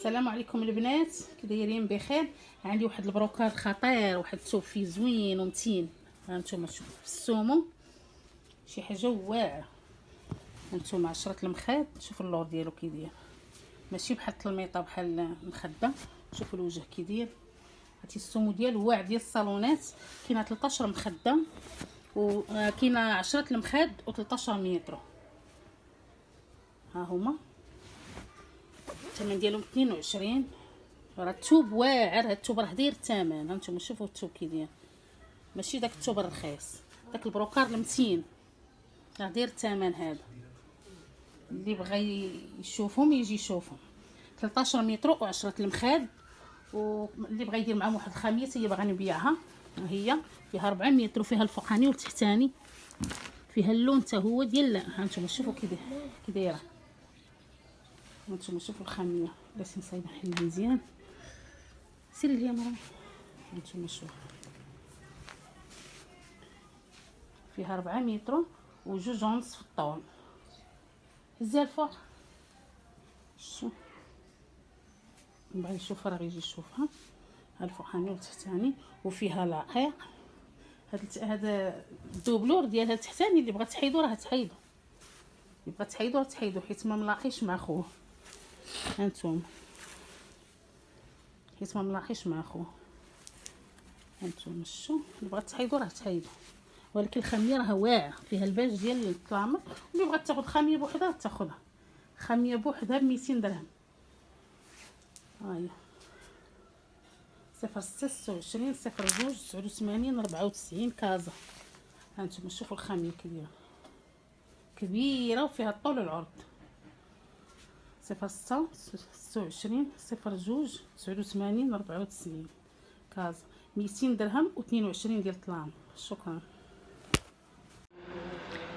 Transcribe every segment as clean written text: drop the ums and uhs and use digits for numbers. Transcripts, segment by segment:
السلام عليكم البنات، كي دايرين؟ بخير. عندي واحد البروكار خطير، واحد الثوب فيه زوين ومتين. هانتوما شوفوا في السومو، شي حاجه واعره. هانتوما 10 المخاد، شوفوا اللور ديالو كي داير، ماشي بحال التلميطه بحال المخده. شوفوا الوجه كي داير. هاتي السومو ديالو واعر ديال الصالونات. كاينه 13 مخده وكاينه 10 المخاد و13 متر. ها هما الثمن ديالهم 22. راه الثوب واعر، هاد الثوب راه داير الثمن. هانتوما شوفوا الثوب كي داير، ماشي داك الثوب الرخيص، داك البروكار المتين راه داير الثمن. هذا اللي بغى يشوفهم يجي يشوفهم. 13 متر و10 المخاد، واللي بغى يدير معاهم واحد الخميس هي باغا نبيعها. هي فيها 4 متر، وفيها الفوقاني والتحتاني، فيها اللون حتى هو ديال. هانتوما شوفوا كي دايره. هانتوما شوفوا الخاميه، باش نصايب نحل مزيان. سيري ليا مرا. هانتوما شوفوا، فيها 4 متر وجوج ونص في الطول. هزيها الفوق. شوف بغا يشوفها راه يجي يشوفها. ها الفوقاني والتحتاني، وفيها لاقيق. هذا الدوبلور ديالها التحتاني، اللي بغات تحيدو راه تحيدو، اللي بغات تحيدو راه تحيدو، حيت ما ملاقيش مع خوه. هانتوما حيت ما ملاقيش مع خوه. هانتوما شوف، اللي بغات تحيدو راه تحيدو، ولكن الخاميه راه واعره، فيها الباج ديال الطلامر. اللي بغات تاخذ خاميه بوحدها تاخذها، خاميه بوحدها ب 200 درهم. ها هي 0626 02 89 94 كازا. هانتوما شوفوا الخاميه كبيره كبيره، وفيها الطول والعرض. 06 26 02 89 94 كازا، 200 درهم و22 ديال الطلام. شكرا.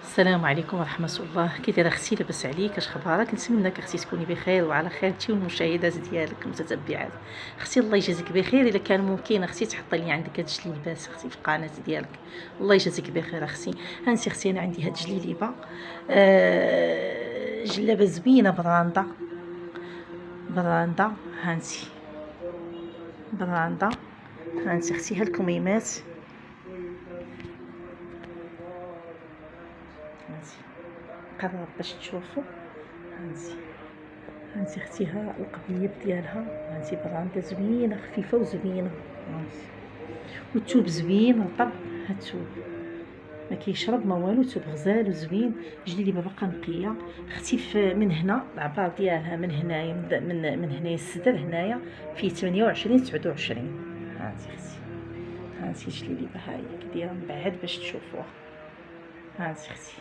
السلام عليكم ورحمه الله. كي دايره اختي؟ لاباس عليك؟ اش اخبارك؟ نتمنىك اختي تكوني بخير وعلى خير، انتي والمشاهدات ديالك المتتبعات. اختي الله يجازيك بخير. الا كان ممكن اختي تحطي لي عندك هاد الجليبات اختي في القناه ديالك، الله يجازيك بخير اختي. هانتي اختي انا عندي هاد الجليبه، جلابه زوينه براندا. هانتي براندا. هانتي اختي ها الكميمات. هانتي قرب باش تشوفوا. هانتي اختي ها القبيب ديالها. هانتي براندا زوينه خفيفه وزوينه. هانتي والثوب زوين رطب. هاد الثوب ما كيشرب ما والو، ثوب غزال وزوين. جليبه باقا نقيه اختي. من هنا العبار ديالها من هنايا، من هنايا الصدر هنايا فيه 28 29. هانتي اختي، هانتي جليبه هاهي كي دايره من بعد باش تشوفوها. هانتي اختي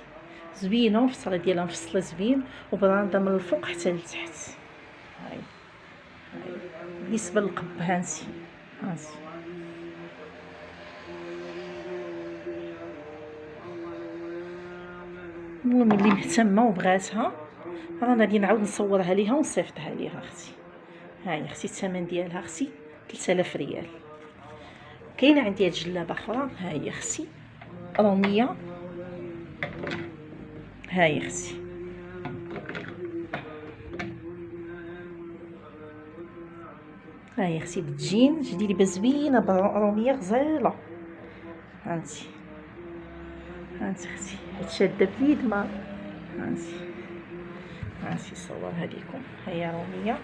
زوينه، وفصله ديالها مفصله زوين، وبراندا من الفوق حتى لتحت. هاي بالنسبه للقب. هانتي المهم اللي مهتمه وبغاتها رانا غادي نعاود نصورها ليها ونصيفطها ليها اختي. هاي اختي الثمن ديالها اختي 3000 ريال. كاينه عندي هاد الجلابه اخرى، هاي اختي روميه. هاي اختي هاي اختي بتجين جليبه زوينه روميه غزاله. هانتي اختي شاده بيد ما. هانتي صورها لكم. هي روميه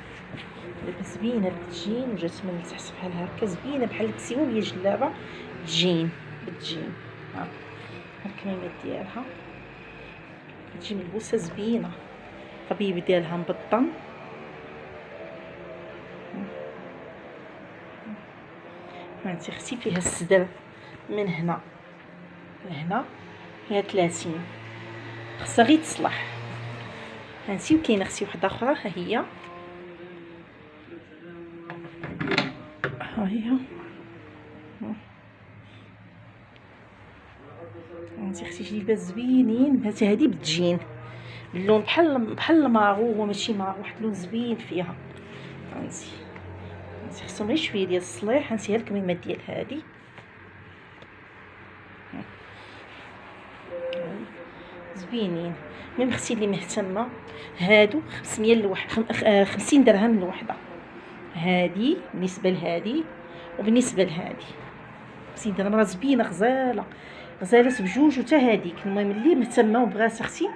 لاباس زوينه بتجين، وجات من التحت بحال هكا زوينه بحال الكسيوه، وهي جلابه بتجين. ها الكميمات ديالها تجي ملبوسه زوينه، الطبيب ديالها مبطن. هانتي اختي فيها الصدر من هنا لهنا فيها 30، خصها غير تصلح. هانتي وكاينه اختي وحده اخرى، ها هي هانتي اختي جليبه زوينين. هاتي هادي بتجين باللون بحال الماغو، هو ماشي ماغو، واحد اللون زوين فيها. هانتي خصهم غير شويه ديال الصليح. هانتي ها الكميمات ديال هادي زوينين. المهم اختي اللي مهتمه، هادو 500 لوحده، 50 درهم الوحده. هادي بالنسبه لهادي وبالنسبه لهادي. سيدي راه زبينه غزاله، غزالات بجوج وتا هاديك. المهم اللي مهتمه وبغات اختي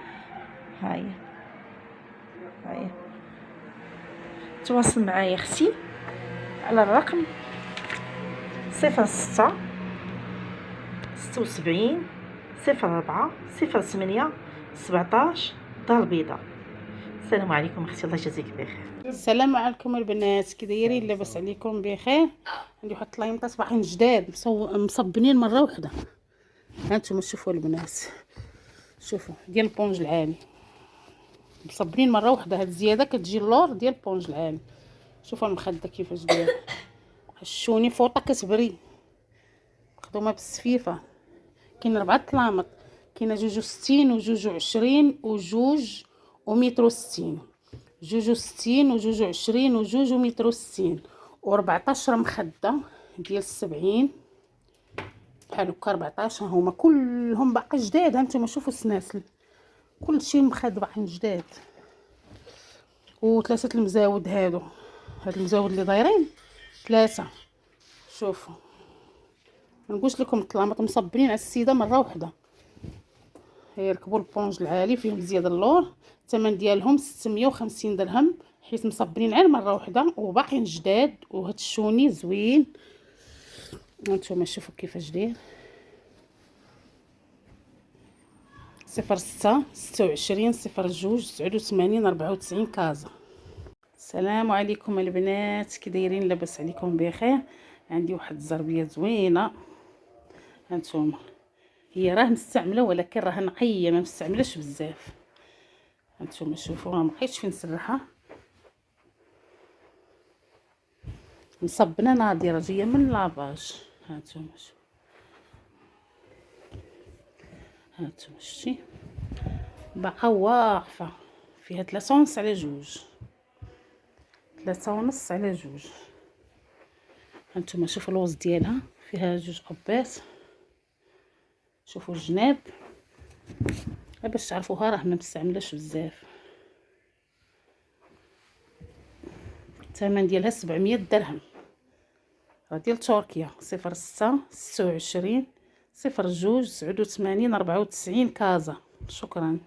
هاهي هاهي تواصل معايا اختي على الرقم 06 76 04 08 17 دار البيضاء. السلام عليكم اختي، الله يجازيك بخير. السلام عليكم البنات، كي دايرين؟ لاباس عليكم بخير؟ عندي واحد الطلايمطه صباحين جداد مصبنين مره واحده. هانتوما شوفوا البنات، شوفوا ديال البونج العالي مصبنين مره واحده. هاد الزياده كتجي اللور ديال البونج العالي. شوفوا المخده كيفاش داير، حشوني فوطه كتبري مخدومه بالسفيفه. كاين 4 طلامط، كاينه 62 وجوج 20 وجوج ومتر وستين، جوج 60 وجوج 20 وجوج ومتر وستين، و14 مخده ديال 70 بحال هكا. 14 هما كلهم باقي جداد. هانتوما شوفوا السناسل كلشي مخد باقيين جداد. وثلاثه المزاود هادو، هاد المزاود اللي دايرين 3. شوفوا نقولش لكم الطلامط مصبرين على السيده مره واحده. يركبوا البونج العالي فيهم زياده اللور. الثمن ديالهم 650 درهم حيت مصبرين غير مره واحده وباقيين جداد. وهاد الشوني زوين. هانتوما شوفوا كيفاش داير. 06 26 02 89 94 كازا. السلام عليكم البنات، كي دايرين؟ لاباس عليكم بخير؟ عندي واحد الزربيه زوينه. هانتوما هي راه مستعمله ولكن راه نقيه ما مستعملش بزاف. هانتوما شوفوا ما بقيتش فين نسرحها، مصبنه ناضيه جايه من لاباج. هانتوما شوفوا، هانتوما شتي باقا واقفه فيها 3 ونص على جوج، 3 ونص على جوج. هانتوما شوفوا الوز ديالها فيها 2 قبات. شوفوا الجناب باش تعرفوها راه ما مستعملاش بزاف. الثمن ديالها 700 درهم، راه ديال تركيا. 06 26 02 89 94 كازا. شكرا.